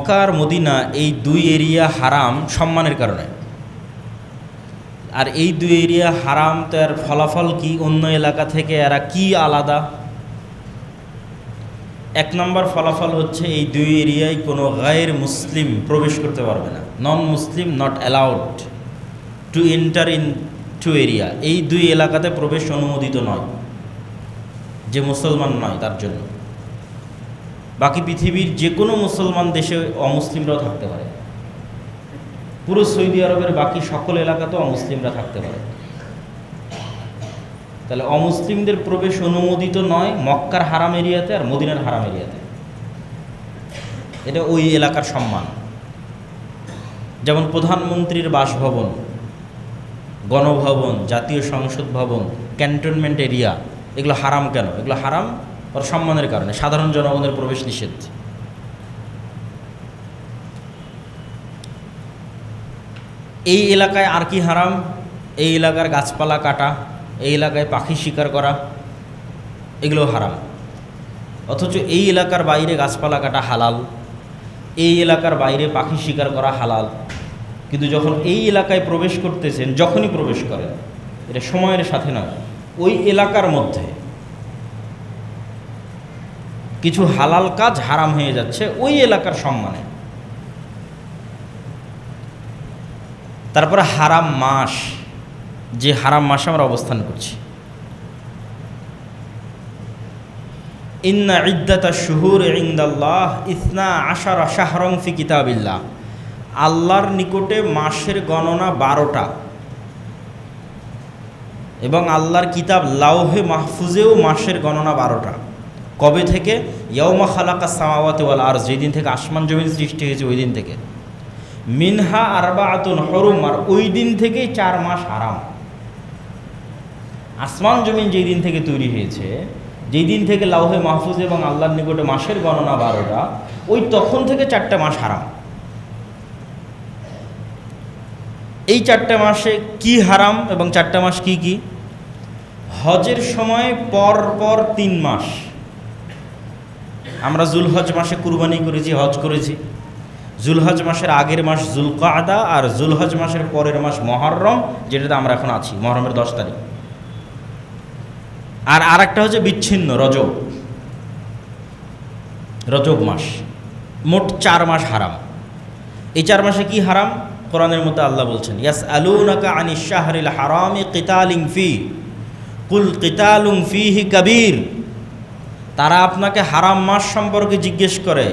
মক্কা আর Medina এই দুই area হারাম সম্মানের কারণে। আর এই দুই এরিয়া হারাম, তো এর ফলাফল কি? অন্য এলাকা থেকে এরা কি আলাদা? এক নম্বর ফলাফল হচ্ছে এই দুই এরিয়ায় কোনো গায়ের মুসলিম প্রবেশ করতে পারবে না। Non Muslim not allowed to enter into area. এই দুই এলাকাতে প্রবেশ অনুমোদিত নয়, যে মুসলমান নয় তার জন্য। বাকি পৃথিবীর যে কোনো মুসলমান দেশে অমুসলিমরাও থাকতে পারে, পুরো সৌদি আরবের বাকি সকল এলাকাতেও অমুসলিমরা থাকতে পারে। তাহলে অমুসলিমদের প্রবেশ অনুমোদিত নয় মক্কার হারাম এরিয়াতে আর মদিনার হারাম এরিয়াতে। এটা ওই এলাকার সম্মান। যেমন প্রধানমন্ত্রীর বাসভবন, গণভবন, জাতীয় সংসদ ভবন, ক্যান্টনমেন্ট এরিয়া, এগুলো হারাম কেন? এগুলো হারাম ওর সম্মানের কারণে, সাধারণ জনগণের প্রবেশ নিষেধ। এই এলাকায় আর কি হারাম? এই এলাকার গাছপালা কাটা, এই এলাকায় পাখি শিকার করা, এগুলো হারাম। অথচ এই এলাকার বাইরে গাছপালা কাটা হালাল, এই এলাকার বাইরে পাখি শিকার করা হালাল। কিন্তু যখন এই এলাকায় প্রবেশ করতেছেন, যখনই প্রবেশ করেন, এটা সময়ের সাথে নয়, ওই এলাকার মধ্যে কিছু হালাল কাজ হারাম হয়ে যাচ্ছে ওই এলাকার সম্মানে। তারপরে হারাম মাস, যে হারাম মাসে আমরা অবস্থান করছি। ইন্না ইদ্দাতাশ শুহুর ইনদাল্লাহ 12 শাহরান ফি কিতাবিল্লাহ। আল্লাহর নিকটে মাসের গণনা 12টা, এবং আল্লাহর কিতাব লাউহে মাহফুজেও মাসের গণনা 12টা। কবে থেকে? ইয়াউমা খালাকাস সামাওয়াতি ওয়াল আরজ, যেই দিন থেকে আসমান জমিন সৃষ্টি হয়েছে ওই দিন থেকে। মিনহা আরবাআতুন হুরুম, আর ওই দিন থেকেই 4 মাস হারাম। আসমান জমিন যেই দিন থেকে তৈরি হয়েছে, যেই দিন থেকে লাউহে মাহফুজ এবং আল্লাহর নিকটে মাসের গণনা 12টা, ওই তখন থেকে 4টে মাস হারাম। এই 4টে মাসে কি হারাম এবং 4টে মাস কি কি? হজের সময় পর পর 3 মাস। আমরা জুলহজ মাসে কুরবানি করেছি, হজ করেছি। জুলহজ মাসের আগের মাস জুলকাদা, আর জুলহজ মাসের পরের মাস মহররম, যেটাতে আমরা এখন আছি, মহরমের 10 তারিখ। আর আরেকটা হচ্ছে বিচ্ছিন্ন রজব, রজব মাস। মোট 4 মাস হারাম। এই 4 মাসে কি হারাম? কোরআনের মধ্যে আল্লাহ বলছেন, ইয়াসআলুনাকা আনিশ শাহরিল হারামি কিতালিন ফি কুল কিতালুন ফিহি কাবীর। তারা আপনাকে হারাম মাস সম্পর্কে জিজ্ঞেস করে,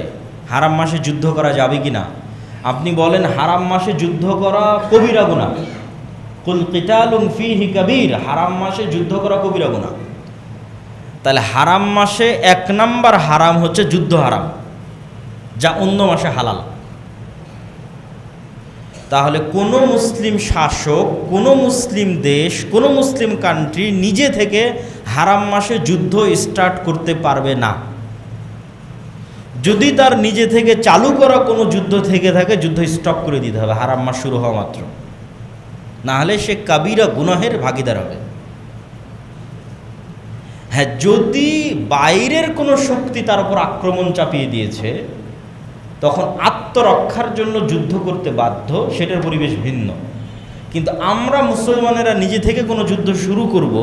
হারাম মাসে যুদ্ধ করা যাবে কি না। আপনি বলেন হারাম মাসে যুদ্ধ করা কবিরা গুনাহ। কুল কিতালুন ফিহি কাবীর, হারাম মাসে যুদ্ধ করা কবিরা গুনাহ। তাহলে হারাম মাসে 1 নাম্বার হারাম হচ্ছে যুদ্ধ হারাম, যা অন্য মাসে হালাল। তাহলে কোনো মুসলিম শাসক, কোনো মুসলিম দেশ, কোনো মুসলিম কান্ট্রি নিজে থেকে হারাম মাসে যুদ্ধ স্টার্ট করতে পারবে না। যদি তার নিজে থেকে চালু করা কোনো যুদ্ধ থেকে থাকে, যুদ্ধ স্টপ করে দিতে হবে হারাম মাস শুরু হওয়া মাত্র, না হলে সে কাবিরা গুনাহের ভাগিদার হবে। হ্যাঁ, যদি বাইরের কোনো শক্তি তার উপর আক্রমণ চাপিয়ে দিয়েছে, তখন আত্মরক্ষার জন্য যুদ্ধ করতে বাধ্য, সেটার পরিবেশ ভিন্ন। কিন্তু আমরা মুসলমানেরা নিজে থেকে কোনো যুদ্ধ শুরু করব,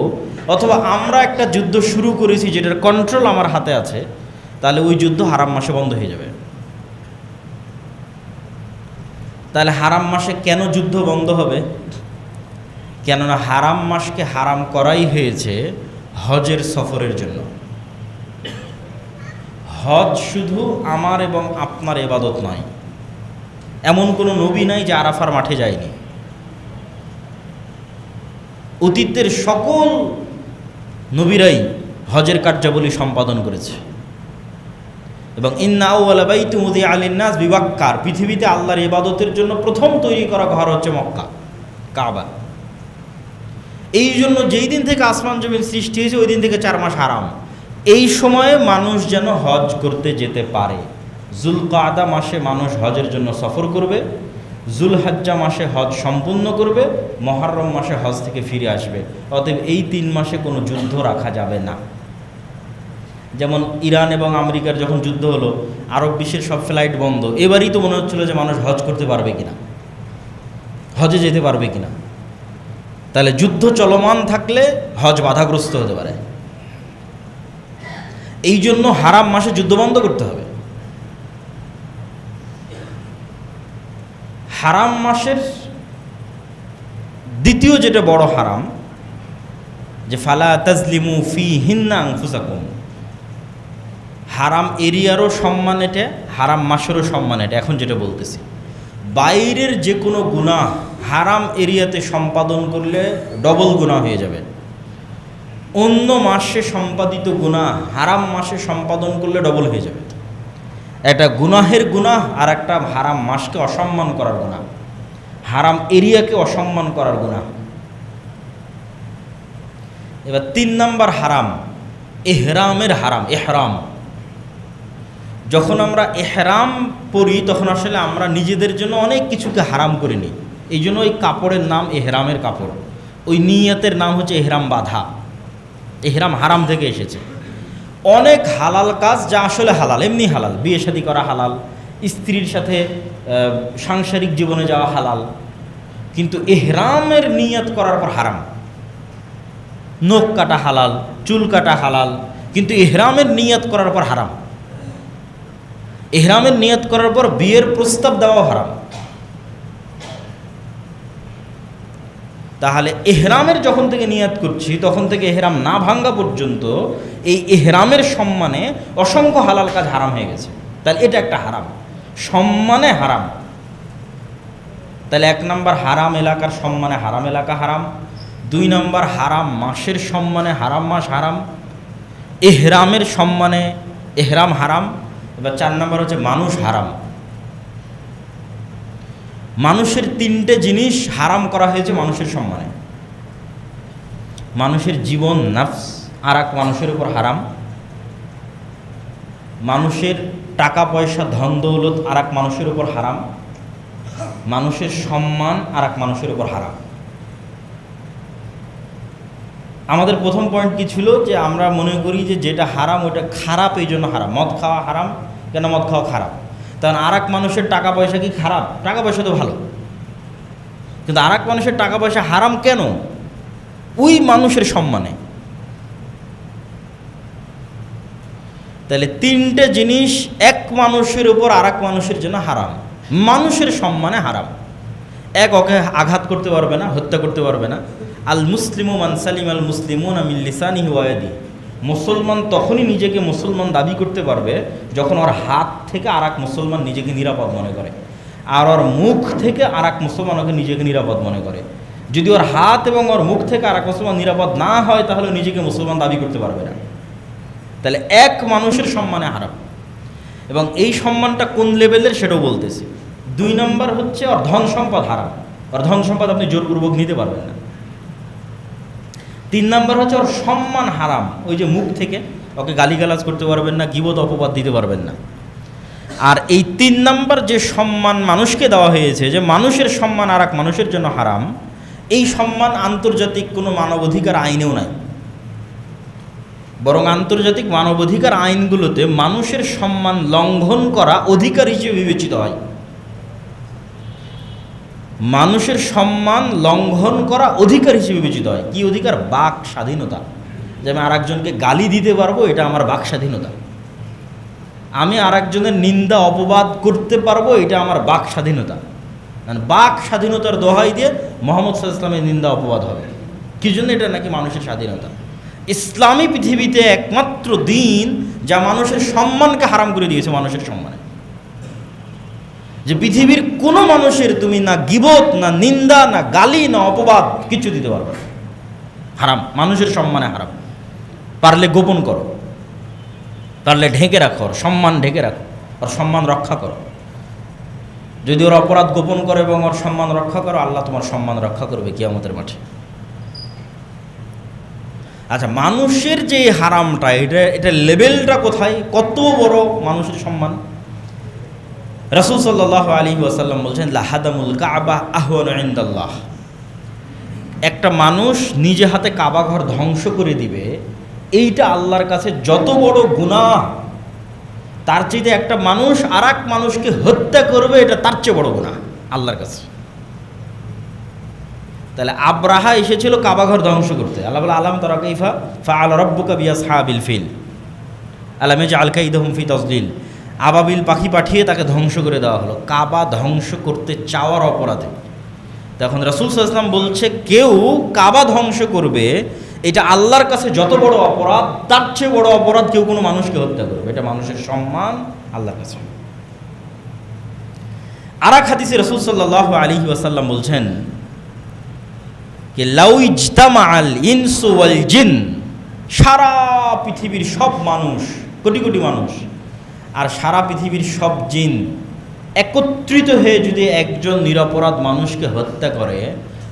অথবা আমরা একটা যুদ্ধ শুরু করেছি যেটার কন্ট্রোল আমার হাতে আছে, তাহলে ওই যুদ্ধ হারাম মাসে বন্ধ হয়ে যাবে। তাহলে হারাম মাসে কেন যুদ্ধ বন্ধ হবে? কেননা হারাম মাসকে হারাম করাই হয়েছে হজের সফরের জন্য। হজ শুধু আমার এবং আপনার ইবাদত নয়। এমন কোনো নবী নাই যে আরাফার মাঠে যায়নি। অতীতের সকল নবীরাই হজের কার্যাবলী সম্পাদন করেছে। এবং ইন্না আউওয়ালা বাইতুন উযিআ লিন-নাস বিবাক্কা, পৃথিবীতে আল্লাহর ইবাদতের জন্য প্রথম তৈরি করা ঘর হচ্ছে মক্কা, কাবা। এই জন্য যেই দিন থেকে আসমান জমিন সৃষ্টি হয়েছে ওই দিন থেকে 4 মাস হারাম। এই সময়ে মানুষ যেন হজ করতে যেতে পারে। জুলকাদা মাসে মানুষ হজের জন্য সফর করবে, জুলহজ্জা মাসে হজ সম্পূর্ণ করবে, মুহররম মাসে হজ থেকে ফিরে আসবে। অতএব এই 3 মাসে কোনো যুদ্ধ রাখা যাবে না। যেমন ইরান এবং আমেরিকার যখন যুদ্ধ হলো, আরব বিশ্বের সব ফ্লাইট বন্ধ, এবারই তো মনে হচ্ছিল যে মানুষ হজ করতে পারবে কিনা, হজে যেতে পারবে কিনা। তাহলে যুদ্ধ চলমান থাকলে হজ বাধাগ্রস্ত হতে পারে। এই জন্য হারাম মাসে যুদ্ধ বন্ধ করতে হবে। হারাম মাসের দ্বিতীয় যেটা বড় হারাম, যে ফালা তাজলিমু ফি হিন্না আনফুসাকুম, হারাম এরিয়ারও সম্মান এটা, হারাম মাসেরও সম্মান এটা। এখন যেটা বলতেছি, বাইরের যে কোনো গুনাহ হারাম এরিয়াতে সম্পাদন করলে ডবল গুনাহ হয়ে যাবে। অন্য মাসে সম্পাদিত গুনাহ হারাম মাসে সম্পাদন করলে ডবল হয়ে যাবে। একটা গুনাহের গুনাহ আর একটা হারাম মাসকে অসম্মান করার গুনাহ, হারাম এরিয়াকে অসম্মান করার গুনাহ। এবার 3 নম্বর হারাম, এহরামের হারাম। এহরাম, যখন আমরা এহরাম পরি তখন আসলে আমরা নিজেদের জন্য অনেক কিছুকে হারাম করে নিই। এই জন্য ওই কাপড়ের নাম এহরামের কাপড়, ওই নিয়তের নাম হচ্ছে এহরাম বাঁধা। এহরাম হারাম থেকে এসেছে। অনেক হালাল কাজ যা আসলে হালাল, এমনি হালাল, বিয়ে শাদী করা হালাল, স্ত্রীর সাথে সাংসারিক জীবনে যাওয়া হালাল, কিন্তু এহরামের নিয়ত করার পর হারাম। নখ কাটা হালাল, চুল কাটা হালাল, কিন্তু এহরামের নিয়ত করার পর হারাম। এহরামের নিয়ত করার পর বিয়ের প্রস্তাব দেওয়াও হারাম। তাহলে এহরামের যখন থেকে নিয়ত করছি তখন থেকে এহরাম না ভাঙ্গা পর্যন্ত এই এহরামের সম্মানে অসংখ্য হালাল কাজ হারাম হয়ে গেছে। তাহলে এটা একটা হারাম, সম্মানে হারাম। তাহলে 1 নম্বর হারাম এলাকার সম্মানে হারাম এলাকা হারাম, 2 নম্বর হারাম মাসের সম্মানে হারাম মাস হারাম, এহরামের সম্মানে এহরাম হারাম। এবার 4 নম্বর হচ্ছে মানুষ হারাম। মানুষের 3টে জিনিস হারাম করা হয়েছে মানুষের সম্মানে। মানুষের জীবন, নফস আর এক মানুষের উপর হারাম, মানুষের টাকা পয়সা ধন দৌলত আর এক মানুষের উপর হারাম, মানুষের সম্মান আর এক মানুষের উপর হারাম। আমাদের প্রথম পয়েন্ট কি ছিল, যে আমরা মনে করি যে যেটা হারাম ওটা খারাপ, এই জন্য হারাম। মদ খাওয়া হারাম, কেন? মদ খাওয়া খারাপ। কারণ আর এক মানুষের টাকা পয়সা কি খারাপ? টাকা পয়সা তো ভালো, কিন্তু আর এক মানুষের টাকা পয়সা হারাম কেন? ওই মানুষের সম্মানে। তাহলে 3টে জিনিস এক মানুষের উপর আর এক মানুষের জন্য হারাম, মানুষের সম্মানে হারাম। 1, ওকে আঘাত করতে পারবে না, হত্যা করতে পারবে না। আল মুসলিমু মান সালিম আল মুসলিমুনা মিন লিসানিহি ওয়া ইয়াদিহি, মুসলমান তখনই নিজেকে মুসলমান দাবি করতে পারবে যখন ওর হাত থেকে আর এক মুসলমান নিজেকে নিরাপদ মনে করে, আর ওর মুখ থেকে আর এক মুসলমান ওকে নিজেকে নিরাপদ মনে করে। যদি ওর হাত এবং ওর মুখ থেকে আর এক মুসলমান নিরাপদ না হয় তাহলে নিজেকে মুসলমান দাবি করতে পারবে না। তাহলে এক মানুষের সম্মানে হারাম, এবং এই সম্মানটা কোন লেভেলের সেটাও বলতেছি। 2 নম্বর হচ্ছে ওর ধন সম্পদ হারাম, ওর ধন সম্পদ আপনি জোরপূর্বক নিতে পারবেন না। 3 নম্বর হচ্ছে ওর সম্মান হারাম, ওই যে মুখ থেকে ওকে গালিগালাজ করতে পারবেন না, গীবত অপবাদ দিতে পারবেন না। আর এই 3 নম্বর যে সম্মান মানুষকে দেওয়া হয়েছে, যে মানুষের সম্মান আর এক মানুষের জন্য হারাম, এই সম্মান আন্তর্জাতিক কোনো মানবাধিকার আইনেও নাই। বরং আন্তর্জাতিক মানবাধিকার আইনগুলোতে মানুষের সম্মান লঙ্ঘন করা অধিকার হিসেবে বিবেচিত হয়। মানুষের সম্মান লঙ্ঘন করা অধিকার হিসেবে বিবেচিত হয়। কি অধিকার? বাক স্বাধীনতা। যে আমি আরেকজনকে গালি দিতে পারবো, এটা আমার বাক স্বাধীনতা। আমি আরেকজনের নিন্দা অপবাদ করতে পারবো, এটা আমার বাক স্বাধীনতা। মানে বাক স্বাধীনতার দোহাই দিয়ে মুহাম্মদ সাল্লাল্লাহু আলাইহি ওয়াসাল্লামের নিন্দা অপবাদ হবে। কি জন্য? এটা নাকি মানুষের স্বাধীনতা। ইসলামী পৃথিবীতে একমাত্র দিন যা মানুষের সম্মানকে হারাম করে দিয়েছে, মানুষের সম্মানে। যে পৃথিবীর কোনো মানুষের তুমি না গীবত, না নিন্দা, না গালি, না অপবাদ কিছু দিতে পারবে না, হারাম। মানুষের সম্মানে হারাম। পারলে গোপন করো, পারলে ঢেকে রাখো, ওর সম্মান ঢেকে রাখো, ওর সম্মান রক্ষা করো। যদি ওর অপরাধ গোপন করে এবং ওর সম্মান রক্ষা করো, আল্লাহ তোমার সম্মান রক্ষা করবে কিয়ামতের মাঠে। আচ্ছা, মানুষের যে হারামটা, এটা লেভেলটা কোথায়, কত বড় মানুষের সম্মান। রাসূল সাল্লাল্লাহু আলাইহি ওয়াসাল্লাম বলছেন, লাহাদামুল কাবা আহওয়ানু ইনদাল্লাহ। একটা মানুষ নিজে হাতে কাবা ঘর ধ্বংস করে দিবে, এইটা আল্লাহর কাছে যত বড় গুনাহ, তার চাইতে একটা মানুষ আর এক মানুষকে হত্যা করবে, এটা তার চেয়ে বড় গুনাহ আল্লাহর কাছে। তাহলে আব্রাহা এসেছিল কাবাঘর ধ্বংস করতে। আল্লাহ বলে আলাম তারা কাইফা ফাআল রাব্বুকা বিআসহাবিল ফিল আলাম ইয়াজআল কাইদাহুম ফি তাসলিল। আবাবিল পাখি পাঠিয়ে তাকে ধ্বংস করে দেওয়া হলো কাবা ধ্বংস করতে চাওয়ার অপরাধে। তখন রাসূল সাল্লাল্লাহু আলাইহি ওয়াসাল্লাম বলছে, কেউ কাবা ধ্বংস করবে, এটা আল্লাহর কাছে যত বড় অপরাধ, তার চেয়ে বড় অপরাধ কেউ কোনো মানুষকে হত্যা করবে। এটা মানুষের সম্মান আল্লাহর কাছে। আর এক হাদিসে রাসূল সাল্লাল্লাহু আলাইহি ওয়াসাল্লাম বলছেন লাউ ইজতামাআল ইনসু ওয়াল জিন, সারা পৃথিবীর সব মানুষ, কোটি কোটি মানুষ, আর সারা পৃথিবীর সব জিন একত্রিত হয়ে যদি একজন নিরপরাধ মানুষকে হত্যা করে,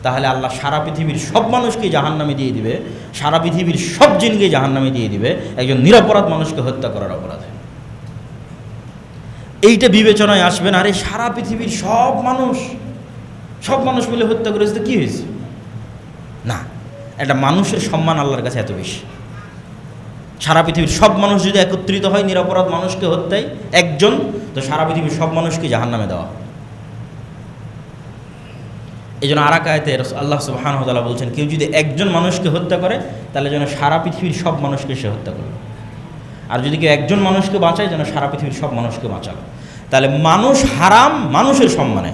তাহলে আল্লাহ সারা পৃথিবীর সব মানুষকে জাহান্নামে দিয়ে দিবে, সারা পৃথিবীর সব জিনকে জাহান্নামে দিয়ে দিবে একজন নিরপরাধ মানুষকে হত্যা করার অপরাধে। এইটা বিবেচনায় আসবে না, আরে সারা পৃথিবীর সব মানুষ মিলে হত্যা করেছে তো কী হয়েছে? না, একটা মানুষের সম্মান আল্লাহর কাছে এত বেশি। সারা পৃথিবীর সব মানুষ যদি একত্রিত হয় নিরপরাধ মানুষকে হত্যায় একজন, তো সারা পৃথিবীর সব মানুষকে জাহান্নামে দেওয়া। এই জন্য আর এক আয়াতে আল্লাহ সুবহানাহু ওয়া তাআলা বলছেন, কেউ যদি একজন মানুষকে হত্যা করে, তাহলে যেন সারা পৃথিবীর সব মানুষকে সে হত্যা করবে। আর যদি কেউ একজন মানুষকে বাঁচায়, যেন সারা পৃথিবীর সব মানুষকে বাঁচাবে। তাহলে মানুষ হারাম মানুষের সম্মানে।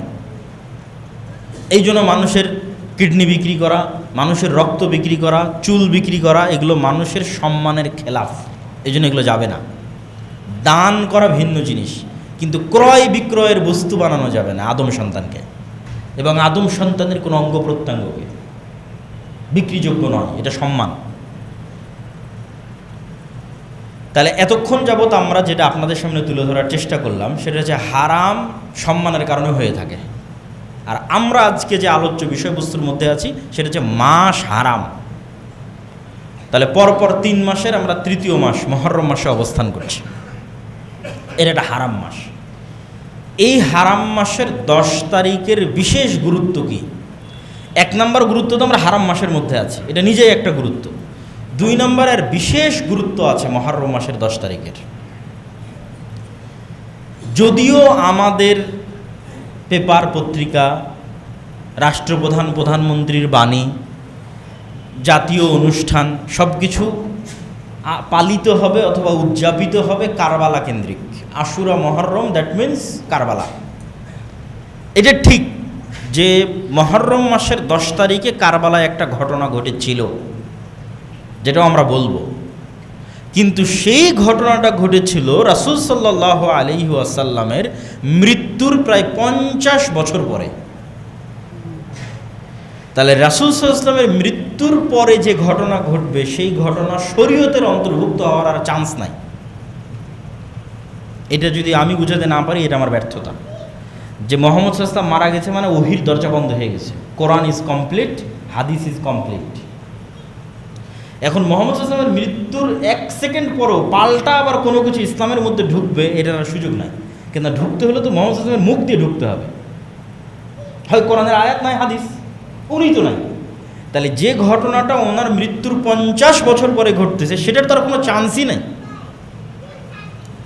এই জন্য মানুষের কিডনি বিক্রি করা, মানুষের রক্ত বিক্রি করা, চুল বিক্রি করা, এগুলো মানুষের সম্মানের খেলাফ। এই জন্য এগুলো যাবে না। দান করা ভিন্ন জিনিস, কিন্তু ক্রয় বিক্রয়ের বস্তু বানানো যাবে না আদম সন্তানকে, এবং আদম সন্তানের কোনো অঙ্গ প্রত্যঙ্গকে বিক্রিযোগ্য নয়, এটা সম্মান। তাহলে এতক্ষণ যাবৎ আমরা যেটা আপনাদের সামনে তুলে ধরার চেষ্টা করলাম, সেটা হচ্ছে হারাম সম্মানের কারণে হয়ে থাকে। আর আমরা আজকে যে আলোচ্য বিষয়বস্তুর মধ্যে আছি, সেটা হচ্ছে মাস হারাম। তাহলে পরপর 3 মাসের আমরা তৃতীয় মাস মুহররম মাসে অবস্থান করছি। এটা একটা হারাম মাস। এই হারাম মাসের 10 তারিখের বিশেষ গুরুত্ব কি? 1 নম্বর গুরুত্ব তো আমরা হারাম মাসের মধ্যে আছি, এটা নিজেই একটা গুরুত্ব। 2 নম্বরের বিশেষ গুরুত্ব আছে মুহররম মাসের 10 তারিখের। যদিও আমাদের পেপার পত্রিকা, রাষ্ট্রপ্রধান, প্রধানমন্ত্রীর বাণী, জাতীয় অনুষ্ঠান সব কিছু পালিত হবে অথবা উদযাপিত হবে কারবালা কেন্দ্রিক। আশুরা মুহররম, দ্যাট মিন্স কারবালা। এটা ঠিক যে মুহররম মাসের 10 তারিখে কারবালায় একটা ঘটনা ঘটেছিল, যেটাও আমরা বলবো। কিন্তু সেই ঘটনাটা ঘটেছিল রাসূল সাল্লাল্লাহু আলাইহি ওয়াসাল্লামের মৃত্যুর প্রায় 50 বছর পরে। তাহলে রাসূল সাল্লাল্লাহু আলাইহি ওয়াসাল্লামের মৃত্যুর পরে যে ঘটনা ঘটবে, সেই ঘটনা শরীয়তের অন্তর্ভুক্ত হওয়ার আর চান্স নাই। এটা যদি আমি বুঝাতে না পারি, এটা আমার ব্যর্থতা। যে মুহাম্মদ সাল্লাল্লাহু আলাইহি ওয়াসাল্লাম মারা গেছে মানে ওহির দরজা বন্ধ হয়ে গেছে, কোরআন ইজ কমপ্লিট, হাদিস ইজ কমপ্লিট। এখন মুহাম্মদ সাল্লাল্লাহু আলাইহি ওয়াসাল্লামের মৃত্যুর 1 সেকেন্ড পরও পাল্টা আবার কোনো কিছু ইসলামের মধ্যে ঢুকবে, এটার সুযোগ নাই। কিন্তু ঢুকতে হলে তো মুহাম্মদ সাল্লাল্লাহু আলাইহি ওয়াসাল্লামের মুখ দিয়ে ঢুকতে হবে। হয় কোরআনের আয়াত নাই হাদিস, উনি তো নাই। তাহলে যে ঘটনাটা ওনার মৃত্যুর 50 বছর পরে ঘটতেছে, সেটার তো আর কোনো চান্সই নেই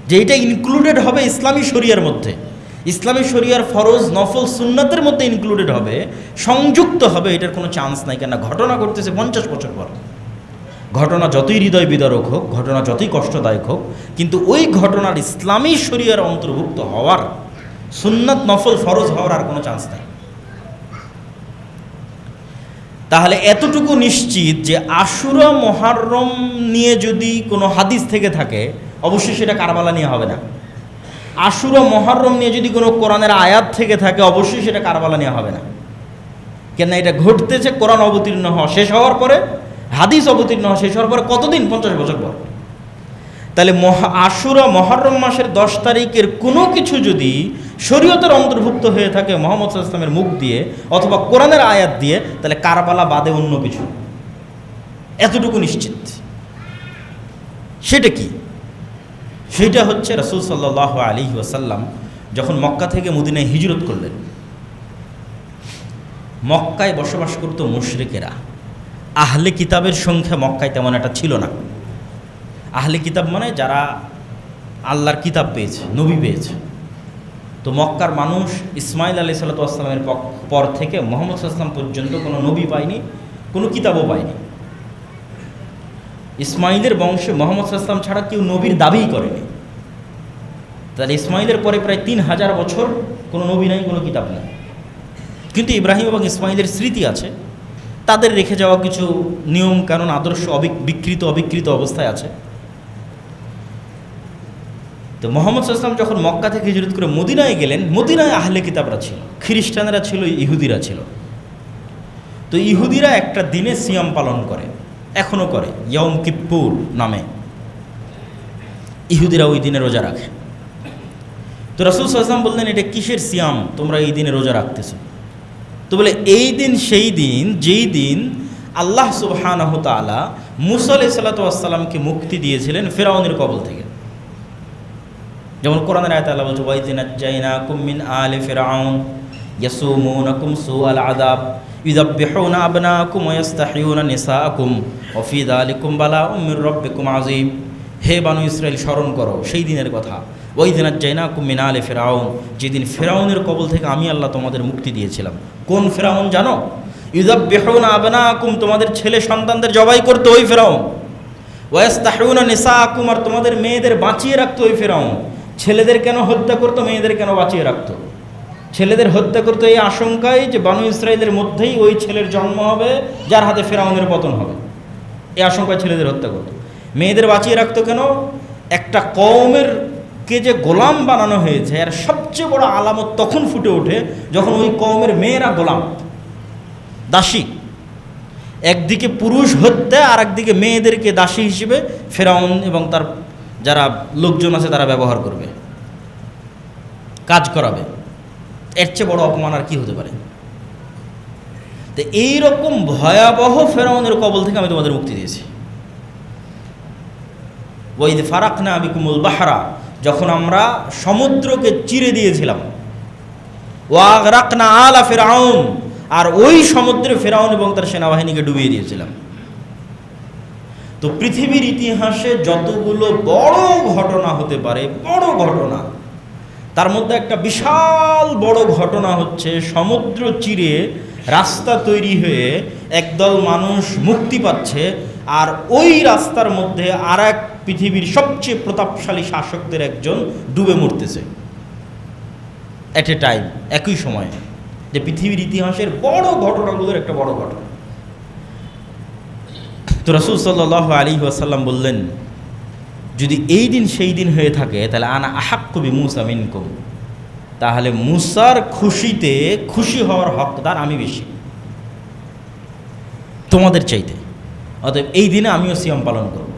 যে এটা ইনক্লুডেড হবে ইসলামী শরিয়ার মধ্যে। ইসলামী শরিয়ার ফরজ, নফল, সুন্নাতের মধ্যে ইনক্লুডেড হবে, সংযুক্ত হবে, এটার কোনো চান্স নাই। কেন? ঘটনা ঘটতেছে 50 বছর পর। ঘটনা যতই হৃদয় বিদারক হোক, ঘটনা যতই কষ্টদায়ক হোক, কিন্তু ওই ঘটনার ইসলামী শরিয়ার অন্তর্ভুক্ত হওয়ার, সুন্নাত, নফল, ফরজ হওয়ার আর কোনো চান্স নেই। তাহলে এতটুকু নিশ্চিত যে আশুরা মুহররম নিয়ে যদি কোনো হাদিস থেকে থাকে, অবশ্যই সেটা কারবালা নিয়ে হবে না। আশুরা মুহররম নিয়ে যদি কোনো কোরআনের আয়াত থেকে থাকে, অবশ্যই সেটা কারবালা নিয়ে হবে না। কেন? এটা ঘটতেছে কোরআন অবতীর্ণ হওয়া শেষ হওয়ার পরে, হাদিস অবতীর্ণ হওয়া শেষ হওয়ার পরে কতদিন? 50 বছর পর। তাহলে আশুরা মুহররম মাসের 10 তারিখের কোনো কিছু যদি শরীয়তের অন্তর্ভুক্ত হয়ে থাকে মুহাম্মদ সাল্লাল্লাহু আলাইহি ওয়াসাল্লামের মুখ দিয়ে অথবা কোরআনের আয়াত দিয়ে, তাহলে কারবালা বাদে অন্য কিছু। এতটুকু নিশ্চিত। সেটা কি? সেটা হচ্ছে রাসূল সাল্লাল্লাহু আলাইহি ওয়াসাল্লাম যখন মক্কা থেকে মদিনায় হিজরত করলেন, মক্কায় বসবাস করত মুশরিকেরা। আহলে কিতাবের সংখ্যা মক্কায় তেমন একটা ছিল না। আহলে কিতাব মানে যারা আল্লাহর কিতাব পেয়েছে, নবী পেয়েছে। তো মক্কার মানুষ ইসমাইল আলাইহিস সালামের পর থেকে মুহাম্মদ সাল্লাল্লাহু আলাইহি ওয়াসাল্লাম পর্যন্ত কোনো নবী পায়নি, কোনো কিতাবও পায়নি। ইসমাইলের বংশে মুহাম্মদ সাল্লাল্লাহু আলাইহি ওয়াসাল্লাম ছাড়া কেউ নবীর দাবিই করেনি। তাহলে ইসমাইলের পরে প্রায় 3000 বছর কোনো নবী নাই, কোনো কিতাব নেই। কিন্তু ইব্রাহিম এবং ইসমাইলের স্মৃতি আছে, তাদের রেখে যাওয়া কিছু নিয়ম কানুন আদর্শ অবিকৃত অবস্থায় আছে। তো মুহাম্মদ সাল্লাল্লাহু আলাইহি ওয়াসাল্লাম যখন মক্কা থেকে হিজরত করে মদিনায় গেলেন, মদিনায় আহলে কিতাবরা ছিল, খ্রিস্টানরা ছিল, ইহুদিরা ছিল। তো ইহুদিরা একটা দিনে সিয়াম পালন করে, এখনও করে, ইয়ম কিপ্পুর নামে। ইহুদিরা ওই দিনে রোজা রাখে। তো রাসূল সাল্লাল্লাহু আলাইহি ওয়াসাল্লাম বললেন, এটা কিসের সিয়াম তোমরা এই দিনে রোজা রাখতেছো? তো বলে, এই দিন সেই দিন যেই দিন আল্লাহ সুবহানাহু তাআলা মূসা আলাইহিস সালাতু ওয়াস সালামকে মুক্তি দিয়েছিলেন ফিরআউনের কবল থেকে। যেমন কোরআনের আয়াতে আল্লাহ বলছে, ওয়া ইযা নাজ্জাইনাকুম মিন আলি ফিরআউন ইয়াসুমুনাকুম সুআল আযাব ইউযাব্বিহুনা আবনাকুম ওয়া ইস্তাহইয়ুনা নিসাআকুম ওয়া ফি যালিকুম বালাউম মির রাব্বিকুম আযীম। হে বানু ইসরাইল, স্মরণ করো সেই দিনের কথা, ওয়া ইযা নাজ্জাইনাকুম মিন আলি ফিরআউন, যেদিন ফিরআউনের কবল থেকে আমি আল্লাহ তোমাদের মুক্তি দিয়েছিলাম। কোন ফিরআউন জানো? ইউযাব্বিহুনা আবনাকুম, তোমাদের ছেলে সন্তানদের জবাই করতো ওই ফিরআউন। ওয়া ইস্তাহইয়ুনা নিসাআকুম, আর তোমাদের মেয়েদের বাঁচিয়ে রাখতো ওই ফিরআউন। ছেলেদের কেন হত্যা করতো, মেয়েদের কেন বাঁচিয়ে রাখতো? ছেলেদের হত্যা করতো এই আশঙ্কায় যে বানু ইসরাইলের মধ্যেই ওই ছেলের জন্ম হবে যার হাতে ফিরআউনের পতন হবে, এই আশঙ্কায় ছেলেদের হত্যা করতো। মেয়েদের বাঁচিয়ে রাখতো কেন? একটা কওমের কে যে গোলাম বানানো হয়েছে আর সবচেয়ে বড় আলামত তখন ফুটে ওঠে যখন ওই কওমের মেয়েরা গোলাম, দাসী। একদিকে পুরুষ হত্যা আর একদিকে মেয়েদেরকে দাসী হিসেবে ফিরআউন এবং তার যারা লোকজন আছে তারা ব্যবহার করবে, কাজ করাবে। এর চেয়ে বড় অপমান আর কি হতে পারে? তো এইরকম ভয়াবহ ফিরআউনের কবল থেকে আমি তোমাদের মুক্তি দিয়েছি। ওয়াইদ ফারাকনা বিকুমুল বাহরা, যখন আমরা সমুদ্রকে চিরে দিয়েছিলাম। ওয়াগরাকনা আলা ফিরআউন, আর ওই সমুদ্রে ফিরআউন এবং তার সেনাবাহিনীকে ডুবিয়ে দিয়েছিলাম। তো পৃথিবীর ইতিহাসে যতগুলো বড় ঘটনা হতে পারে, বড় ঘটনা, তার মধ্যে একটা বিশাল বড় ঘটনা হচ্ছে সমুদ্র চিরে রাস্তা তৈরি হয়ে একদল মানুষ মুক্তি পাচ্ছে, আর ওই রাস্তার মধ্যে আর এক পৃথিবীর সবচেয়ে প্রতাপশালী শাসকদের একজন ডুবে মরতেছে এট এ টাইম, একই সময়ে। যে পৃথিবীর ইতিহাসের বড় ঘটনাগুলোর একটা বড় ঘটনা। তো রাসূল সাল্লাল্লাহু আলাইহি ওয়াসাল্লাম বললেন, যদি এই দিন সেই দিন হয়ে থাকে তাহলে আনা আহাক্কু বিমূসা মিনকুম, তাহলে মূসার খুশিতে খুশি হওয়ার হকদার আমি বেশি তোমাদের চাইতে। অতএব এই দিনে আমিও সিয়াম পালন করব।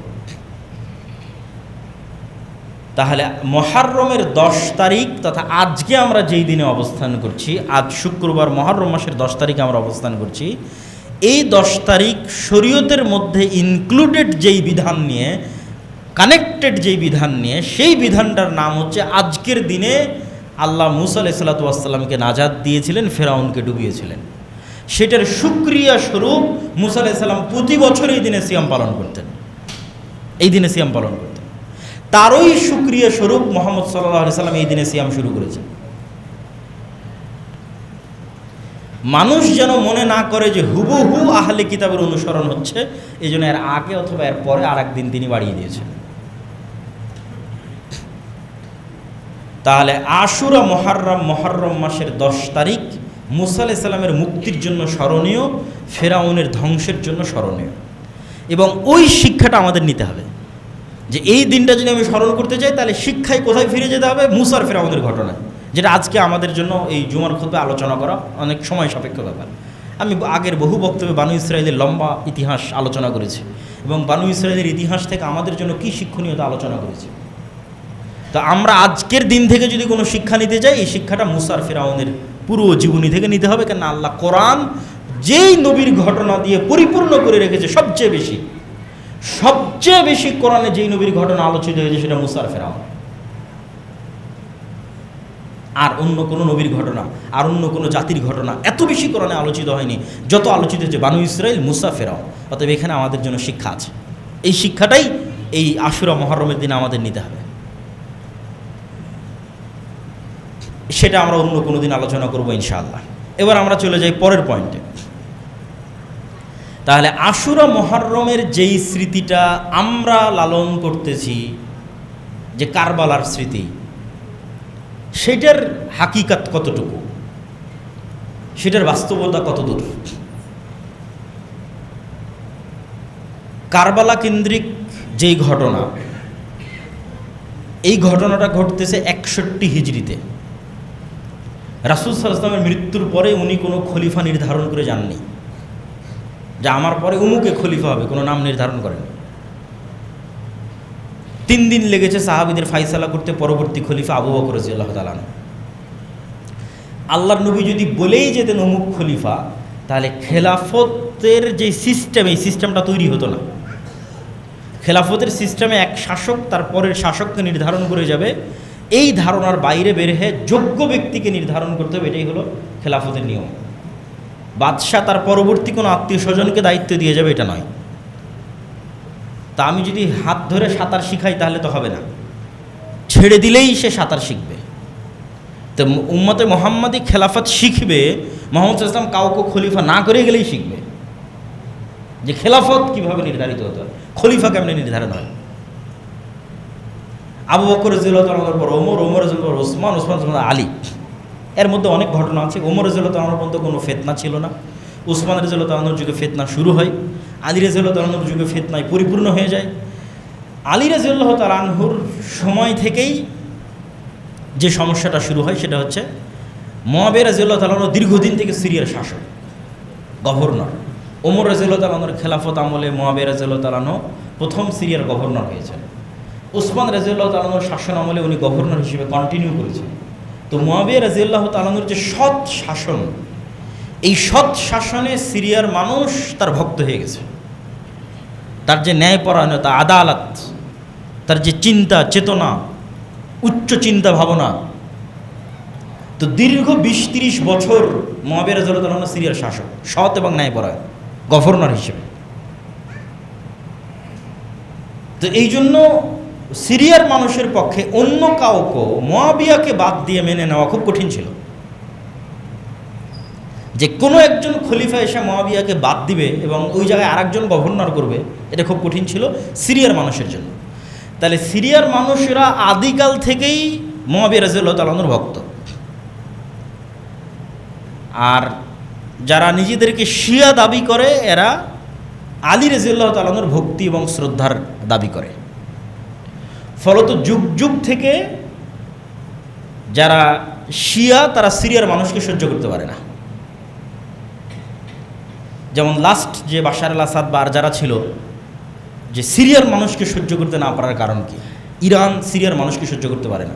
তাহলে মুহররমের 10 তারিখ তথা আজকে আমরা যেই দিনে অবস্থান করছি, আজ শুক্রবার মুহররম মাসের 10 তারিখে আমরা অবস্থান করছি, এই 10 তারিখ শরীয়তের মধ্যে ইনক্লুডেড যেই বিধান নিয়ে, কানেক্টেড যেই বিধান নিয়ে, সেই বিধানটার নাম হচ্ছে আজকের দিনে আল্লাহ মূসা আলাইহিস সালাতু ওয়াস সালামকে নাজাত দিয়েছিলেন, ফিরআউনকে ডুবিয়েছিলেন। সেটার শুকরিয়া স্বরূপ মূসা আলাইহিস সালাম প্রতি বছর এই দিনে সিয়াম পালন করতেন, এই দিনে সিয়াম পালন করতেন। তারই শুকরিয়া স্বরূপ মুহাম্মদ সাল্লাল্লাহু আলাইহি সাল্লাম এই দিনে সিয়াম শুরু করেছেন। মানুষ যেন মনে না করে যে হুবহু আহলে কিতাবের অনুসরণ হচ্ছে, এই জন্য এর আগে অথবা এর পরে আর একদিন তিনি বাড়িয়ে দিয়েছেন। তাহলে আশুরা মুহররম মাসের 10 তারিখ মূসা আলাইহিস সালামের মুক্তির জন্য স্মরণীয়, ফিরআউনের ধ্বংসের জন্য স্মরণীয়। এবং ওই শিক্ষাটা আমাদের নিতে হবে যে এই দিনটা যদি আমি স্মরণ করতে চাই তাহলে শিক্ষায় কোথায় ফিরে যেতে হবে? মূসার ফিরআউনের ঘটনা, যেটা আজকে আমাদের জন্য এই জুমার খুতবায় আলোচনা করা অনেক সময় সাপেক্ষ ব্যাপার। আমি আগের বহু বক্তব্যে বানু ইসরাইলের লম্বা ইতিহাস আলোচনা করেছি এবং বানু ইসরাইলের ইতিহাস থেকে আমাদের জন্য কী শিক্ষণীয়তা আলোচনা করেছি। তো আমরা আজকের দিন থেকে যদি কোনো শিক্ষা নিতে চাই, এই শিক্ষাটা মূসার ফিরআউনের পুরো জীবনী থেকে নিতে হবে। কেন আল্লাহ কোরআন যেই নবীর ঘটনা দিয়ে পরিপূর্ণ করে রেখেছে, সবচেয়ে বেশি কোরআনে যেই নবীর ঘটনা আলোচিত হয়েছে সেটা মূসার ফিরআউন। আর অন্য কোনো নবীর ঘটনা, আর অন্য কোনো জাতির ঘটনা এত বেশি কোরআনে আলোচিত হয়নি যত আলোচিত হয়েছে বানু ইসরাইল, মূসা, ফিরআউন। অতএব এখানে আমাদের জন্য শিক্ষা আছে। এই শিক্ষাটাই এই আশুরা মুহররমের দিন আমাদের নিতে হবে। সেটা আমরা অন্য কোনো দিন আলোচনা করব ইনশাআল্লাহ। এবার আমরা চলে যাই পরের পয়েন্টে। তাহলে আশুরা মুহররমের যেই স্মৃতিটা আমরা লালন করতেছি, যে কারবালার স্মৃতি, সেটার হাকিকাত কতটুকু, সেটার বাস্তবতা কতদূর? কারবালা কেন্দ্রিক যেই ঘটনা, এই ঘটনাটা ঘটতেছে 61 হিজরিতে। রাসূল সাল্লাল্লাহু আলাইহি ওয়াসাল্লামের মৃত্যুর পরে উনি কোনো খলিফা নির্ধারণ করে যাননি যে আমার পরে উমুকে খলিফা হবে, কোনো নাম নির্ধারণ করেন। 3 দিন লেগেছে সাহাবীদের ফাইসালা করতে পরবর্তী খলিফা আবু বকর রাদিয়াল্লাহু তাআলা। আল্লাহর নবী যদি বলেই যেতেন অমুক খলিফা, তাহলে খেলাফতের যে সিস্টেম, এই সিস্টেমটা তৈরি হতো না। খেলাফতের সিস্টেমে এক শাসক তার পরের শাসককে নির্ধারণ করে যাবে, এই ধারণার বাইরে বের হয়ে যোগ্য ব্যক্তিকে নির্ধারণ করতে হবে, এটাই হলো খেলাফতের নিয়ম। বাদশাহ তার পরবর্তী কোনো আত্মীয় স্বজনকে দায়িত্ব দিয়ে যাবে, এটা নয়। তা আমি যদি হাত ধরে সাঁতার শিখাই তাহলে তো হবে না, ছেড়ে দিলেই সে সাঁতার শিখবে। তো উম্মতে মুহাম্মাদি খেলাফত শিখবে মুহাম্মদ সাল্লাল্লাহু আলাইহি ওয়াসাল্লাম কাউকে খলিফা না করে গেলেই শিখবে যে খেলাফত কিভাবে নির্ধারিত হতে হয়, খলিফা কেমনে নির্ধারণ হয়। আবু বকর রাদিয়াল্লাহু তাআলার পর ওমর, ওমর রাদিয়াল্লাহু পর ওসমান, ওসমান আলী। এর মধ্যে অনেক ঘটনা আছে। ওমর রাদিয়াল্লাহু তাআলার পর্যন্ত কোনো ফিতনা ছিল না। ওসমান রাদিয়াল্লাহু তাআলার যুগে ফিতনা শুরু হয়। আলী রাদিয়াল্লাহু তাআলার যুগে ফিতনায় পরিপূর্ণ হয়ে যায়। আলী রাদিয়াল্লাহু তাআলা আনহুর সময় থেকেই যে সমস্যাটা শুরু হয় সেটা হচ্ছে মুআবিয়া রাদিয়াল্লাহু তাআলা দীর্ঘদিন থেকে সিরিয়ার শাসক, গভর্নর। ওমর রাদিয়াল্লাহু তাআলার খেলাফত আমলে মুআবিয়া রাদিয়াল্লাহু তাআলা প্রথম সিরিয়ার গভর্নর হয়েছেন। ওসমান রাদিয়াল্লাহু তাআলার শাসন আমলে উনি গভর্নর হিসেবে কন্টিনিউ করেছেন। তো মুআবিয়া রাদিয়াল্লাহু তাআলার যে সৎ শাসন, এই সৎ শাসনে সিরিয়ার মানুষ তার ভক্ত হয়ে গেছে। তার যে ন্যায়পরায়ণতা, আদালত, তার যে চিন্তা চেতনা, উচ্চ চিন্তা ভাবনা। তো দীর্ঘ 20-30 বছর মুআবিয়া রাদিয়াল্লাহু তাআলা সিরিয়ার শাসক, সৎ এবং ন্যায়পরায়ণ গভর্নর হিসেবে। তো এই জন্য সিরিয়ার মানুষের পক্ষে অন্য কাউকে মুআবিয়াকে বাদ দিয়ে মেনে নেওয়া খুব কঠিন ছিল। যে কোনো একজন খলিফা এসে মুআবিয়াকে বাদ দিবে এবং ওই জায়গায় আরেকজন গভর্নর করবে, এটা খুব কঠিন ছিল সিরিয়ার মানুষের জন্য। তাহলে সিরিয়ার মানুষেরা আদিকাল থেকেই মুআবিয়া রাদিয়াল্লাহু তাআলার ভক্ত। আর যারা নিজেদেরকে শিয়া দাবি করে, এরা আলী রাদিয়াল্লাহু তাআলার ভক্তি এবং শ্রদ্ধার দাবি করে। ফলত যুগ যুগ থেকে যারা শিয়া, তারা সিরিয়ার মানুষকে সহ্য করতে পারে না। যেমন লাস্ট যে বাশার আল আসাদ বা আর যারা ছিল, যে সিরিয়ার মানুষকে সহ্য করতে না পারার কারণ কি? ইরান সিরিয়ার মানুষকে সহ্য করতে পারে না।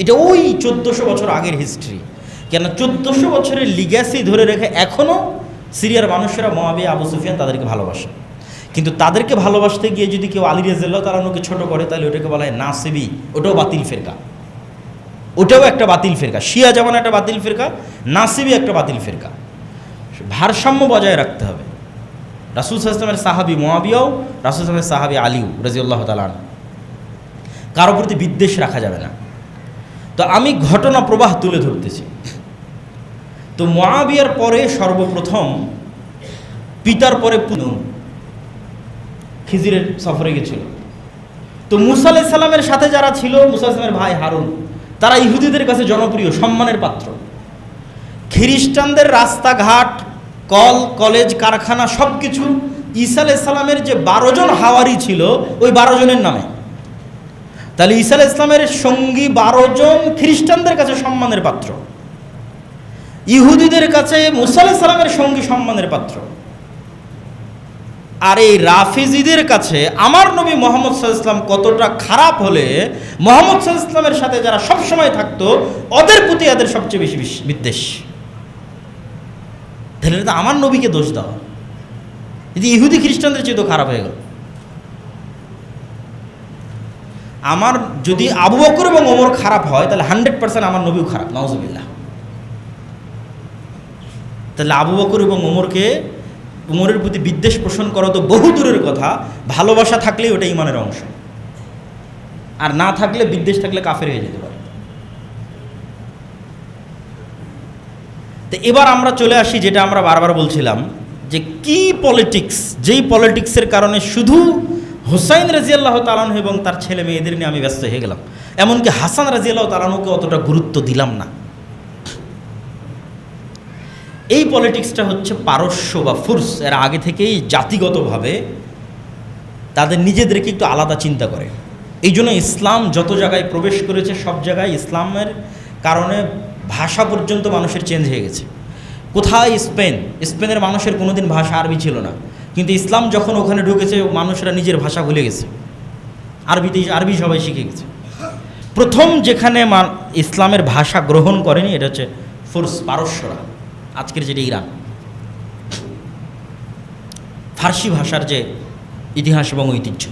এটা ওই 1400 বছর আগের হিস্ট্রি। কেন 1400 বছরের লিগ্যাসি ধরে রেখে এখনও সিরিয়ার মানুষেরা মুআবিয়া, আবু সুফিয়ান তাদেরকে ভালোবাসে। কিন্তু তাদেরকে ভালোবাসতে গিয়ে যদি কেউ আলী রাদিয়াল্লাহু তাআলাকে ছোট করে, তাহলে ওটাকে বলা হয় নাসিবি। ওটাও বাতিল ফিরকা, ওটাও একটা বাতিল ফিরকা। শিয়া যেমন একটা বাতিল ফিরকা, নাসিবি একটা বাতিল ফিরকা। ভারসাম্য বজায় রাখতে হবে। রাসূল সাল্লাল্লাহু আলাইহি ওয়াসাল্লামের সাহাবী মুআবিয়াও, রাসূল সাল্লাল্লাহু আলাইহি ওয়াসাল্লামের সাহাবী আলীও রাদিয়াল্লাহু তাআলা আনহু, কারো প্রতি বিদ্বেষ রাখা যাবে না। তো আমি ঘটনা প্রবাহ তুলে ধরতেছি। তো মুআবিয়ার পরে সর্বপ্রথম পিতার পরে খিজিরের সফরে গেছিল। তো মুসা আলাইহিস সালামের সাথে যারা ছিল, মুসা আলাইহিস সালামের ভাই হারুন, তারা ইহুদিদের কাছে জনপ্রিয়, সম্মানের পাত্র। খ্রিস্টানদের রাস্তাঘাট, কল, কলেজ, কারখানা সব কিছু ঈসা আলাইহিস সালামের যে 12 জন হাওয়ারি ছিল, ওই 12 জনের নামে। তাহলে ঈসা আলাইহিস সালামের সঙ্গী 12 জন খ্রিস্টানদের কাছে সম্মানের পাত্র, ইহুদিদের কাছে মুসা আলাইহিস সালামের সঙ্গী সম্মানের পাত্র। আর এই রাফিজিদের কাছে আমার নবী মুহাম্মদ সাল্লাল্লাহু আলাইহি ওয়াসাল্লাম কতটা খারাপ হলে মুহাম্মদ সাল্লাল্লাহু আলাইহি ওয়াসাল্লামের সাথে যারা সব সময় থাকতো, ওদের প্রতি এদের সবচেয়ে বেশি বিদ্বেষ। তাহলে তো আমার নবীকে দোষ দেওয়া, যদি ইহুদি খ্রিস্টানদের চেয়ে তো খারাপ হয়ে গেল। আমার যদি আবু বকর এবং ওমর খারাপ হয়, তাহলে 100% আমার নবীও খারাপ, নাউজুবিল্লাহ। তাহলে আবু বকর এবং ওমরকে উমরের প্রতি বিদ্বেষ পোষণ করা তো বহু দূরের কথা, ভালোবাসা থাকলেই ওটা ইমানের অংশ, আর না থাকলে, বিদ্বেষ থাকলে কাফের হয়ে যেতে পারে। তো এবার আমরা চলে আসি যেটা আমরা বারবার বলছিলাম, যে কি পলিটিক্স, যেই পলিটিক্সের কারণে শুধু হুসাইন রাজিয়াল্লাহ তাআলাহু এবং তার ছেলে মেয়েদের নিয়ে আমি ব্যস্ত হয়ে গেলাম, এমনকি হাসান রাজিয়াল্লাহ তাআলাহুকে অতটা গুরুত্ব দিলাম না। এই পলিটিক্সটা হচ্ছে পারস্য বা ফুরস, এরা আগে থেকেই জাতিগতভাবে তাদের নিজেদেরকে একটু আলাদা চিন্তা করে। এই জন্য ইসলাম যত জায়গায় প্রবেশ করেছে সব জায়গায় ইসলামের কারণে ভাষা পর্যন্ত মানুষের চেঞ্জ হয়ে গেছে। কোথায় স্পেনের মানুষের কোনোদিন ভাষা আরবি ছিল না, কিন্তু ইসলাম যখন ওখানে ঢুকেছে মানুষরা নিজের ভাষা ভুলে গেছে, আরবি সবাই শিখে গেছে। প্রথম যেখানে ইসলামের ভাষা গ্রহণ করেনি এটা হচ্ছে ফুরস, পারস্যরা, আজকের যেটা ইরান। ফার্সি ভাষার যে ইতিহাস এবং ঐতিহ্য,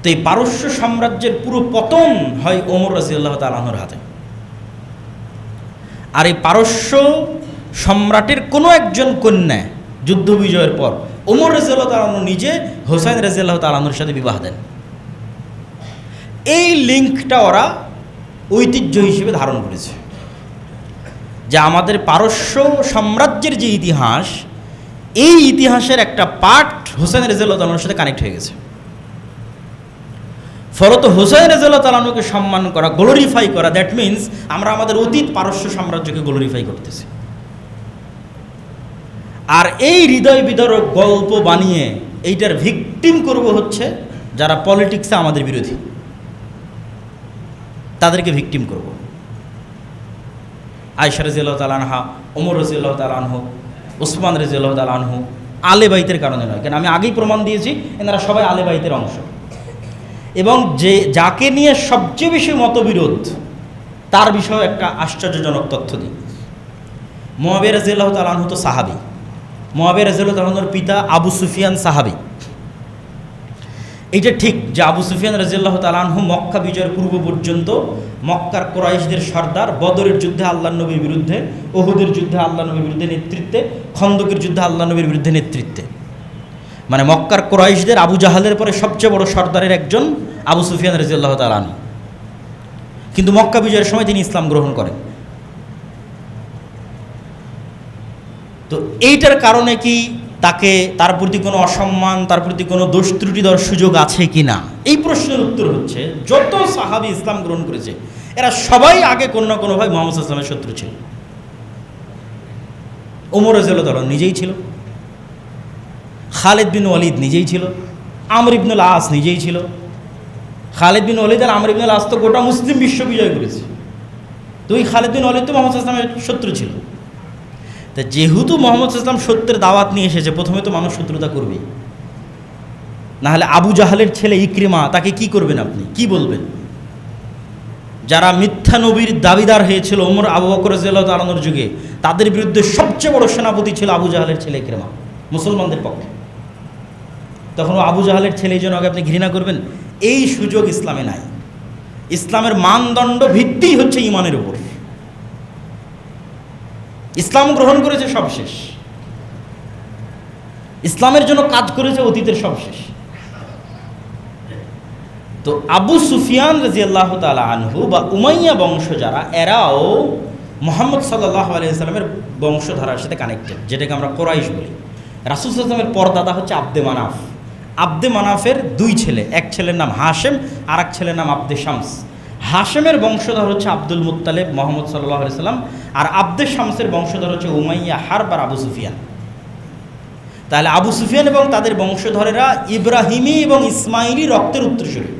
তো এই পারস্য সাম্রাজ্যের পুরো পতন হয় ওমর রাদিয়াল্লাহু তাআলা আনহুর হাতে। আর এই পারস্য সম্রাটের কোনো একজন কন্যা যুদ্ধ বিজয়ের পর ওমর রাদিয়াল্লাহু তাআলা আনহু নিজে হুসাইন রাদিয়াল্লাহু তাআলা আনহুর সাথে বিবাহ দেন। এই লিঙ্কটা ওরা ঐতিহ্য হিসেবে ধারণ করেছে, যে আমাদের পারস্য সাম্রাজ্যের যে ইতিহাস, এই ইতিহাসের একটা পার্ট হুসাইন রাদিয়াল্লাহু তাআলার সাথে কানেক্ট হয়ে গেছে। ফলত হুসাইন রাদিয়াল্লাহু তাআলাকে সম্মান করা, গ্লোরিফাই করা, দ্যাট মিনস আমরা আমাদের অতীত পারস্য সাম্রাজ্যকে গ্লোরিফাই করতেছি। আর এই হৃদয় বিদারক গল্প বানিয়ে এইটার ভিকটিম করব হচ্ছে যারা পলিটিক্সে আমাদের বিরোধী, তাদেরকে ভিকটিম করব। আয়েশা রাদিয়াল্লাহু তাআলা আনহা, ওমর রাদিয়াল্লাহু তাআলা আনহু, ওসমান রাদিয়াল্লাহু তাআলা আনহু আলে বাইতের কারণে নয়, কেন আমি আগেই প্রমাণ দিয়েছি এনারা সবাই আলে বাইতের অংশ। এবং যাকে নিয়ে সবচেয়ে বেশি মতবিরোধ তার বিষয়ে একটা আশ্চর্যজনক তথ্য দিই। মুআবিয়া রাদিয়াল্লাহু তাআলা আনহু তো সাহাবী, মুআবিয়া রাদিয়াল্লাহু তাআলা আনহুর পিতা আবু সুফিয়ান সাহাবী। এইটা ঠিক যে আবু সুফিয়ান রাদিয়াল্লাহু তাআলা আনহু মক্কা বিজয়ের পূর্ব পর্যন্ত মক্কার কুরাইশদের সর্দার, বদরের যুদ্ধে আল্লাহর নবীর বিরুদ্ধে, উহুদের যুদ্ধে আল্লাহর নবীর বিরুদ্ধে নেতৃত্বে, খন্দকের যুদ্ধে আল্লাহর নবীর বিরুদ্ধে নেতৃত্বে, মানে মক্কার কুরাইশদের আবু জাহালের পরে সবচেয়ে বড় সর্দারের একজন আবু সুফিয়ান রাদিয়াল্লাহু তাআলা আনহু। কিন্তু মক্কা বিজয়ের সময় তিনি ইসলাম গ্রহণ করেন। তো এইটার কারণে কি তার প্রতি কোনো অসম্মান, তার প্রতি কোনো দোষ ত্রুটি দেওয়ার সুযোগ আছে কি না, এই প্রশ্নের উত্তর হচ্ছে যত সাহাবী ইসলাম গ্রহণ করেছে এরা সবাই আগে কোনো না কোনোভাবে মুহাম্মদ সাল্লাল্লাহু আলাইহি ওয়াসাল্লামের শত্রু ছিল। ওমর রাদিয়াল্লাহু তাআলা নিজেই ছিল, খালিদ বিন ওয়ালিদ নিজেই ছিল, আমর ইবনুল আস নিজেই ছিল। খালিদ বিন ওয়ালিদ আর আমর ইবনুল আস তো গোটা মুসলিম বিশ্ব বিজয় করেছে। তো ওই খালিদ বিন ওয়ালিদ তো মুহাম্মদ সাল্লাল্লাহু আলাইহি ওয়াসাল্লামের শত্রু ছিল। তা যেহেতু মুহাম্মদ সাল্লাল্লাহু আলাইহি ওয়াসাল্লাম সত্যের দাওয়াত নিয়ে এসেছে, প্রথমে তো মানুষ শত্রুতা করবেই, না হলে আবু জাহালের ছেলে ইকরিমা তাকে কি করবেন, আপনি কি বলবেন? যারা মিথ্যা নবীর দাবিদার হয়েছিল ওমর, আবু বকর রাদিয়াল্লাহু তাআলা আনহুর যুগে, তাদের বিরুদ্ধে সবচেয়ে বড় সেনাপতি ছিল আবু জাহালের ছেলে ইকরিমা মুসলমানদের পক্ষে। তখন আবু জাহালের ছেলে এই জন্য আগে আপনি ঘৃণা করবেন, এই সুযোগ ইসলামে নাই। ইসলামের মানদণ্ড ভিত্তি হচ্ছে ইমানের উপর। ইসলাম গ্রহণ করেছে সব শেষ, ইসলামের জন্য কাজ করেছে অতীতের সব শেষ। তো আবু সুফিয়ান রাদিয়াল্লাহু তাআলা আনহু বা উমাইয়া বংশ যারা, এরাও মুহাম্মদ সাল্লাল্লাহু আলাইহি ওয়াসাল্লামের বংশধারার সাথে কানেক্টেড, যেটাকে আমরা কুরাইশ বলি। রাসূল সাল্লাল্লাহু আলাইহি ওয়াসাল্লামের পরদাদা হচ্ছে আব্দে মানাফ। আব্দে মানাফের দুই ছেলে, এক ছেলের নাম হাশেম আর এক ছেলের নাম আব্দে শামস। হাশেমের বংশধর হচ্ছে আব্দুল মুত্তালিব, মুহাম্মদ সাল্লাল্লাহু আলাইহি ওয়াসাল্লাম, আর আব্দে শামসের বংশধর হচ্ছে উমাইয়া হারব আর আবু সুফিয়ান। তাহলে আবু সুফিয়ান এবং তাদের বংশধরেরা ইব্রাহিমী এবং ইসমাইলি রক্তের উত্তরসূরি,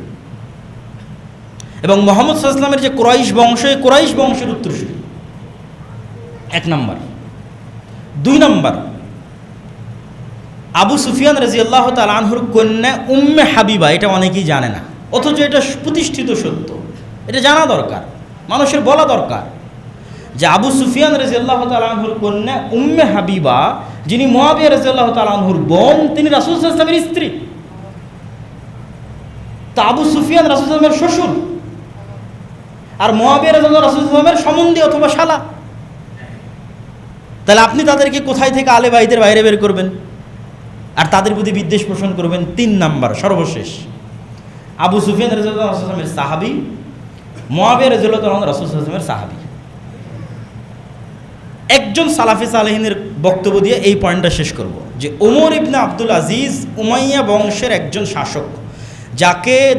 এবং মুহাম্মদ সাল্লাল্লাহু আলাইহি ওয়াসাল্লামের যে কুরাইশ বংশ, এই কুরাইশ বংশের উত্তরসূরি। এক নম্বর। দুই নম্বর, আবু সুফিয়ান রাদিয়াল্লাহু তাআলা আনহুর কন্যা উম্মে হাবিবা, এটা অনেকেই জানে না, অথচ এটা প্রতিষ্ঠিত সত্য, এটা জানা দরকার, মানুষের বলা দরকার যে আবু সুফিয়ান রাদিয়াল্লাহু তাআলা আনহুর কন্যা উম্মে হাবিবা, যিনি মুআবিয়া রাদিয়াল্লাহু তাআলা আনহুর বোন, তিনি রাসূল সাল্লাল্লাহু আলাইহি ওয়াসাল্লামের স্ত্রী। তা আবু সুফিয়ান রাসূল সাল্লাল্লাহু আলাইহি ওয়াসাল্লামের শ্বশুর, আর মুআবিয়া রাদিয়াল্লাহু রাসূল সাল্লাল্লাহু আলাইহি ওয়াসাল্লামের সম্বন্ধী অথবা শালা। তাহলে আপনি তাদেরকে কোথায় থেকে আলে বাইতের বাইরে বের করবেন? আর তাদের প্রতি বিদ্বেষ পোষণ করবেন 3 নাম্বার সর্বশেষ আবু সুফিয়ান রাদিয়াল্লাহু আনহু সাহাবী, মুআবিয়া রাদিয়াল্লাহু আনহু রাসূল সাল্লাল্লাহু আলাইহি ওয়াসাল্লামের সাহাবী। একজন সালাফি সালেহিনের বক্তব্য দিয়ে এই পয়েন্টটা শেষ করব যে ওমর ইবনে আব্দুল আজিজ উমাইয়া বংশের একজন শাসক,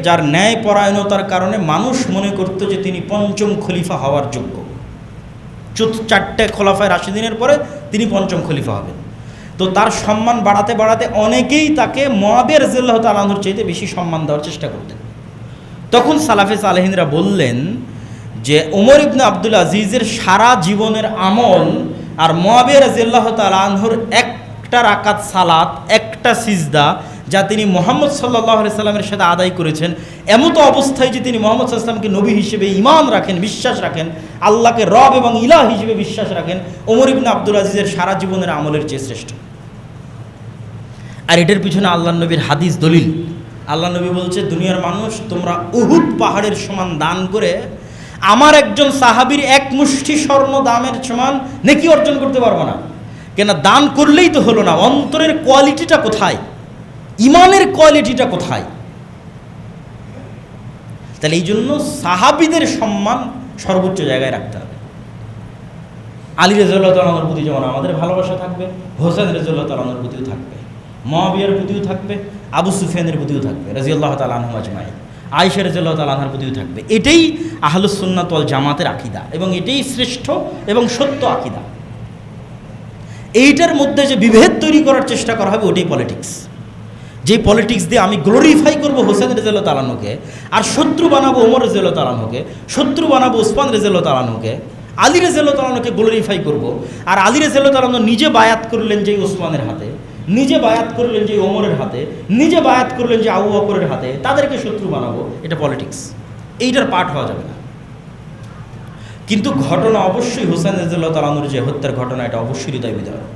যার ন্যায় পরায়ণতার কারণে মানুষ মনে করত যে তিনি ৫ম খলিফা হওয়ার যোগ্য। 4টে খোলাফায়ে রাশিদিনের পরে তিনি ৫ম খলিফা হবেন। তো তার সম্মান বাড়াতে বাড়াতে অনেকেই তাকে মুআবিয়া রাদিয়াল্লাহু তাআলা আনহুর চাইতে বেশি সম্মান দেওয়ার চেষ্টা করতেন। তখন সালাফে সালেহিনরা বললেন যে ওমর ইবনে আব্দুল আজিজের সারা জীবনের আমল আর মুআবিয়া রাদিয়াল্লাহু তাআলা আনহুর একটা রাকাত সালাত, একটা সিজদা যা তিনি মুহাম্মদ সাল্লাল্লাহু আলাইহি সাল্লামের সাথে আদায় করেছেন, এমতো অবস্থায় যে তিনি মুহাম্মদ সাল্লাল্লাহু আলাইহি সাল্লামকে নবী হিসেবে ঈমান রাখেন, বিশ্বাস রাখেন, আল্লাহকে রব এবং ইলাহ হিসেবে বিশ্বাস রাখেন, ওমর ইবনে আব্দুল আজিজের সারা জীবনের আমলের চেয়ে শ্রেষ্ঠ। আর এটার পিছনে আল্লাহর নবীর হাদিস দলিল। আল্লাহ নবী বলছে, দুনিয়ার মানুষ তোমরা উহুদ পাহাড়ের সমান দান করে আমার একজন সাহাবীর 1 মুষ্টি স্বর্ণ দামের সমান নেকি অর্জন করতে পারবো না। কেন দান করলেই তো হলো না, অন্তরের কোয়ালিটিটা কোথায়, ইমানের কোয়ালিটিটা কোথায়? তাহলে এই জন্য সাহাবীদের সম্মান সর্বোচ্চ জায়গায় রাখতে হবে। আলী রাদিয়াল্লাহু তাআলা আনহুর প্রতি যেমন আমাদের ভালোবাসা থাকবে, হোসেন রাদিয়াল্লাহু তাআলা আনহুর প্রতিও থাকবে, মুআবিয়ার প্রতিও থাকবে, আবু সুফিয়ানের প্রতিও থাকবে রাদিয়াল্লাহু তাআলা আনহুম আজমাইন, আয়েশা রাদিয়াল্লাহু তাআলা আনহার প্রতিও থাকবে। এটাই আহলুস সুন্নাত ওয়াল জামাতের আকীদা এবং এটাই শ্রেষ্ঠ এবং সত্য আকীদা। এইটার মধ্যে যে বিভেদ তৈরি করার চেষ্টা করা হবে ওটাই পলিটিক্স। যে পলিটিক্স দিয়ে আমি গ্লোরিফাই করবো হোসেন রাদিয়াল্লাহু তাআলা আনহুকে, আর শত্রু বানাবো ওমর রাদিয়াল্লাহু তাআলা আনহুকে, শত্রু বানাবো উসমান রাদিয়াল্লাহু তাআলা আনহুকে, আলী রাদিয়াল্লাহু তাআলা আনহুকে গ্লোরিফাই করব। আর আলী রাদিয়াল্লাহু তাআলা আনহু নিজে বায়াত করলেন যে উসমানের হাতে, নিজে বায়াত করলেন যে ওমরের হাতে, নিজে বায়াত করলেন যে আবু বকরের হাতে, তাদেরকে শত্রু বানাবো, এটা পলিটিক্স। এইটার পার্ট হওয়া যাবে না। কিন্তু ঘটনা অবশ্যই হোসেন রাদিয়াল্লাহু তাআলা আনহুর যে হত্যার ঘটনা, এটা অবশ্যই হৃদয় বিদারক।